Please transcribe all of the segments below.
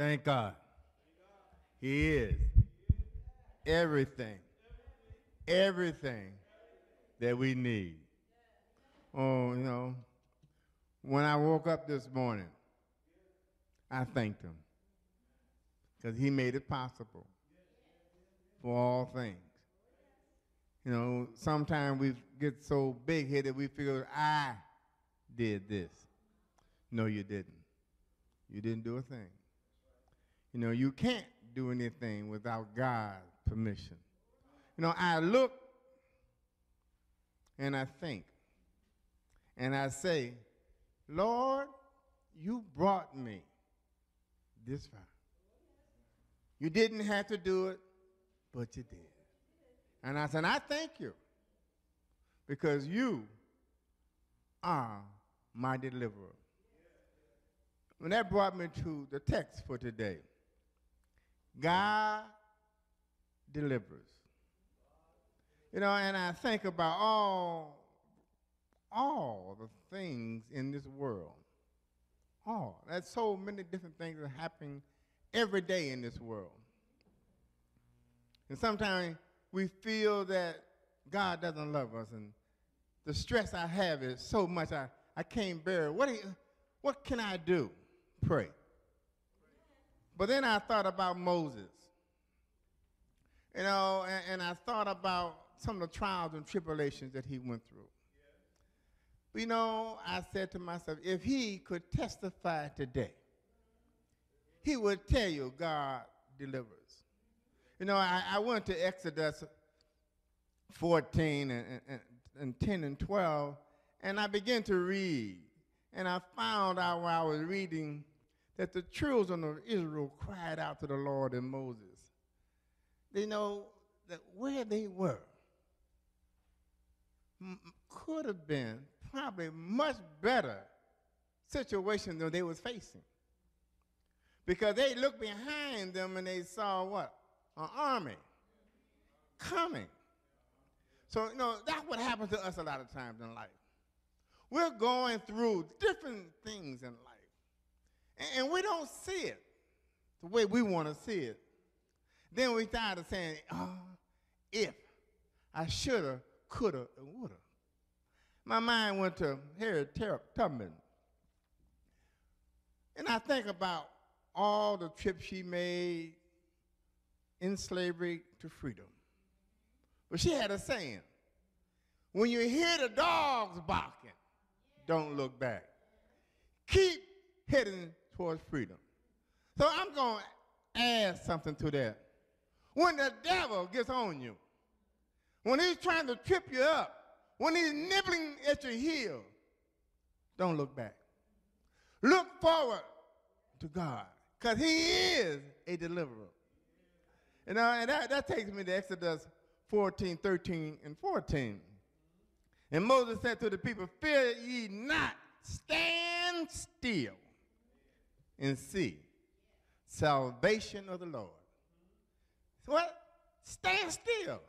Thank God. He is everything, everything that we need. Oh, when I woke up this morning, I thanked him because he made it possible for all things. Sometimes we get so big-headed we figure, I did this. No, you didn't. You didn't do a thing. You can't do anything without God's permission. I look and I think and I say, Lord, you brought me this far. You didn't have to do it, but you did. And I said, I thank you because you are my deliverer. And that brought me to the text for today. God delivers. And I think about all the things in this world. There's so many different things that are happening every day in this world. And sometimes we feel that God doesn't love us, and the stress I have is so much I can't bear it. What can I do? Pray. But then I thought about Moses, and I thought about some of the trials and tribulations that he went through. But I said to myself, if he could testify today, he would tell you God delivers. I went to Exodus 14 and 10 and 12, and I began to read. And I found out while I was reading that the children of Israel cried out to the Lord and Moses. They know that where they were could have been probably much better situation than they was facing. Because they looked behind them and they saw what? An army coming. So, that's what happens to us a lot of times in life. We're going through different things in life, and we don't see it the way we want to see it. Then we started saying, if I shoulda, coulda, and woulda. My mind went to Harriet Tubman, and I think about all the trips she made in slavery to freedom. But she had a saying, when you hear the dogs barking, don't look back. Keep heading towards freedom. So I'm going to add something to that. When the devil gets on you, when he's trying to trip you up, when he's nibbling at your heel, don't look back. Look forward to God, because he is a deliverer. And that takes me to Exodus 14, 13, and 14. And Moses said to the people, fear ye not, stand still and see salvation of the Lord. What? Stand still.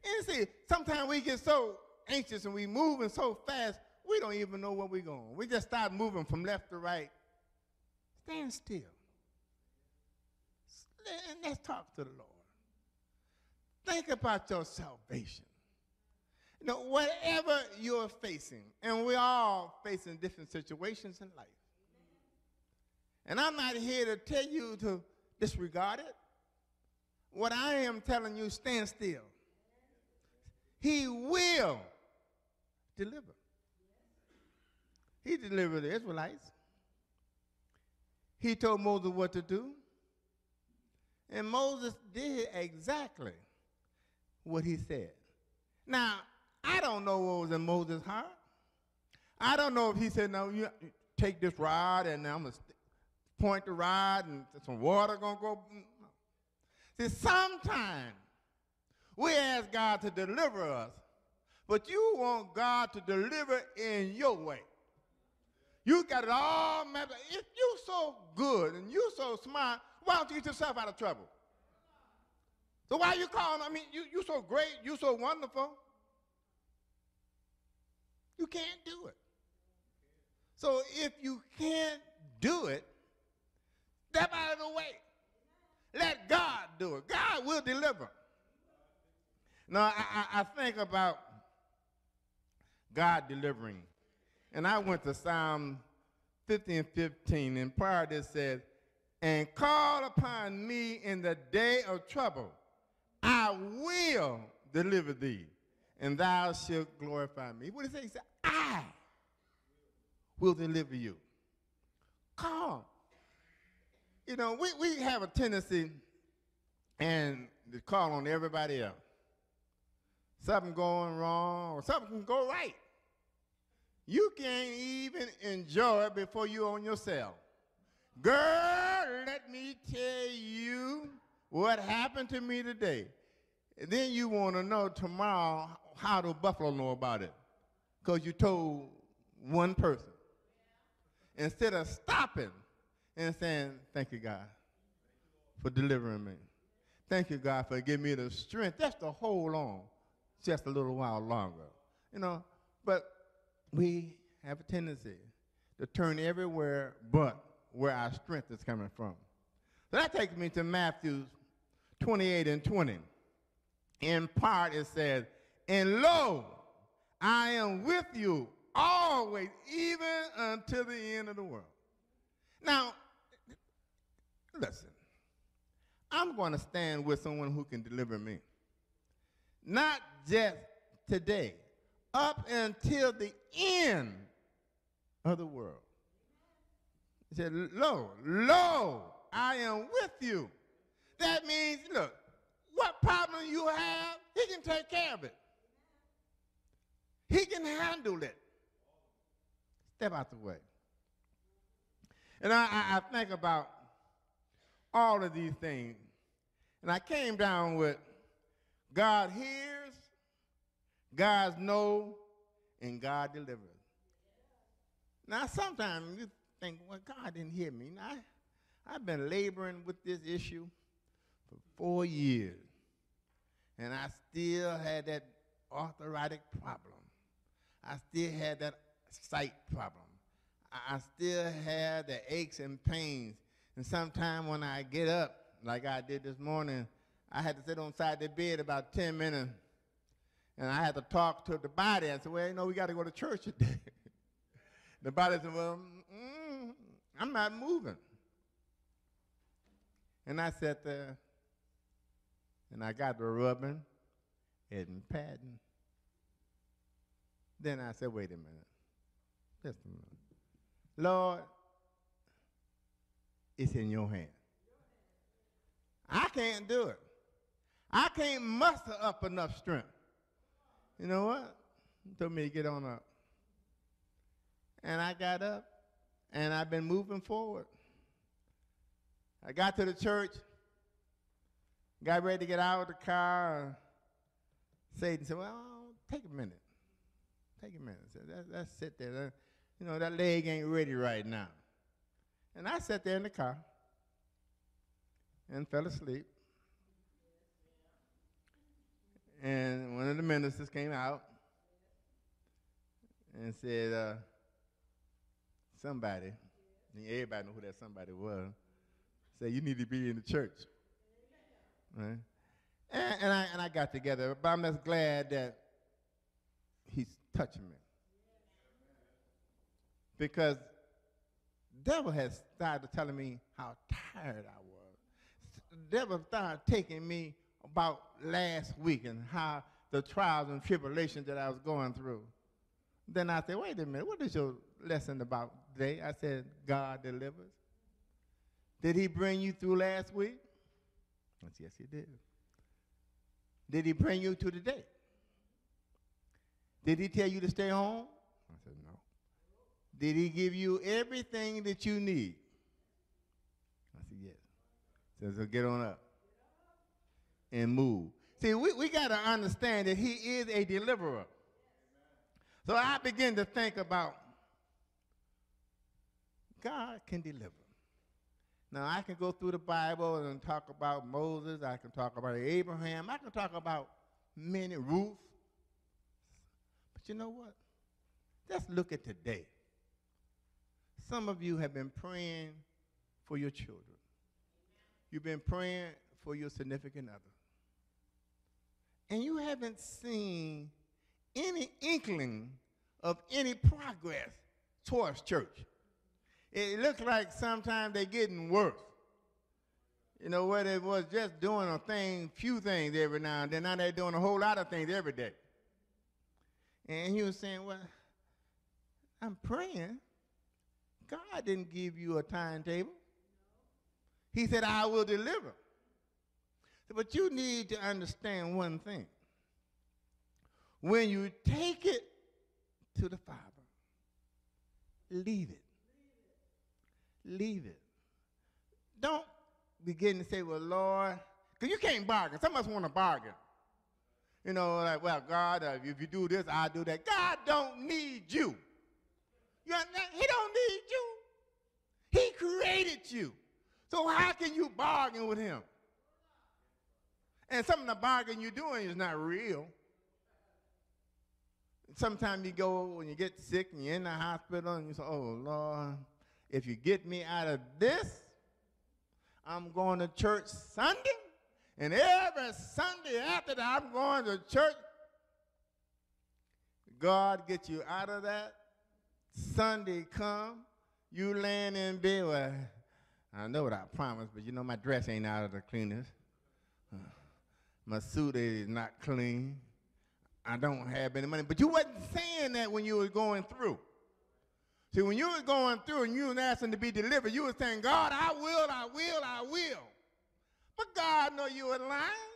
And see, sometimes we get so anxious and we moving so fast, we don't even know where we're going. We just start moving from left to right. Stand still. And let's talk to the Lord. Think about your salvation. Whatever you're facing, and we're all facing different situations in life. And I'm not here to tell you to disregard it. What I am telling you, stand still. He will deliver. He delivered the Israelites. He told Moses what to do. And Moses did exactly what he said. Now, I don't know what was in Moses' heart. I don't know if he said, no, you take this rod and I'm going to point the rod and some water going to go. See, sometimes we ask God to deliver us, but you want God to deliver in your way. You got it all mapped out. If you're so good and you're so smart, why don't you get yourself out of trouble? So why you calling? You're so great, you're so wonderful. You can't do it. So if you can't do it, step out of the Now, I think about God delivering. And I went to Psalm 50 and 15, and part of this says, and call upon me in the day of trouble. I will deliver thee, and thou shalt glorify me. What does it say? He said, I will deliver you. Call. You know, we have a tendency and to call on everybody else. Something going wrong or something can go right. You can't even enjoy it before you're on yourself. Girl, let me tell you what happened to me today. And then you want to know tomorrow how do Buffalo know about it? Because you told one person. Instead of stopping and saying, thank you, God, for delivering me. Thank you, God, for giving me the strength just to hold on just a little while longer. You know, but we have a tendency to turn everywhere but where our strength is coming from. So that takes me to Matthew 28 and 20. In part, it says, and lo, I am with you always, even until the end of the world. Now, listen, I'm going to stand with someone who can deliver me. Not just today, up until the end of the world. He said, lo, I am with you. That means, look, what problem you have, he can take care of it. He can handle it. Step out the way. And I think about all of these things. And I came down with God hears, God knows, and God delivers. Now, sometimes you think, well, God didn't hear me. Now, I've been laboring with this issue for 4 years, and I still had that arthritic problem. I still had that sight problem. I still had the aches and pains. And sometimes when I get up, like I did this morning, I had to sit on the side of the bed about 10 minutes, and I had to talk to the body. I said, well, you know, we got to go to church today. The body said, well, I'm not moving. And I sat there, and I got the rubbing and patting. Then I said, wait a minute. Just a minute. Lord, it's in your hand. I can't do it. I can't muster up enough strength. You know what? He told me to get on up. And I got up, and I've been moving forward. I got to the church, got ready to get out of the car. Satan said, well, take a minute. Take a minute. I said, let's sit there. You know, that leg ain't ready right now. And I sat there in the car and fell asleep. And one of the ministers came out and said, somebody, and everybody knew who that somebody was, said, you need to be in the church. Right? And I got together, but I'm just glad that he's touching me. Because the devil has started telling me how tired I was. The devil started taking me about last week and how the trials and tribulations that I was going through. Then I said, wait a minute, what is your lesson about today? I said, God delivers. Did he bring you through last week? I said, yes, he did. Did he bring you to today? Did he tell you to stay home? I said, no. Did he give you everything that you need? I said, yes. So get on up and move. See, we got to understand that he is a deliverer. So I begin to think about God can deliver. Now, I can go through the Bible and talk about Moses. I can talk about Abraham. I can talk about many, Ruth. But you know what? Just look at today. Some of you have been praying for your children. You've been praying for your significant other. and you haven't seen any inkling of any progress towards church. It looks like sometimes they're getting worse. You know, where they was just doing few things every now and then, now they're doing a whole lot of things every day. And he was saying, well, I'm praying. God didn't give you a timetable. He said, I will deliver. But you need to understand one thing. When you take it to the Father, leave it. Leave it. Don't begin to say, well, Lord, because you can't bargain. Some of us want to bargain. You know, like, well, God, if you do this, I'll do that. God don't need you. He don't need you. He created you. So how can you bargain with him? And some of the bargain you're doing is not real. Sometimes you go, when you get sick and you're in the hospital, and you say, oh, Lord, if you get me out of this, I'm going to church Sunday, and every Sunday after that, I'm going to church. God get you out of that. Sunday come, you laying in bed. Well, I know what I promised, but you know my dress ain't out of the cleanest. My suit is not clean. I don't have any money. But you wasn't saying that when you were going through. See, when you were going through and you were asking to be delivered, you were saying, God, I will, I will, I will. But God know you were lying.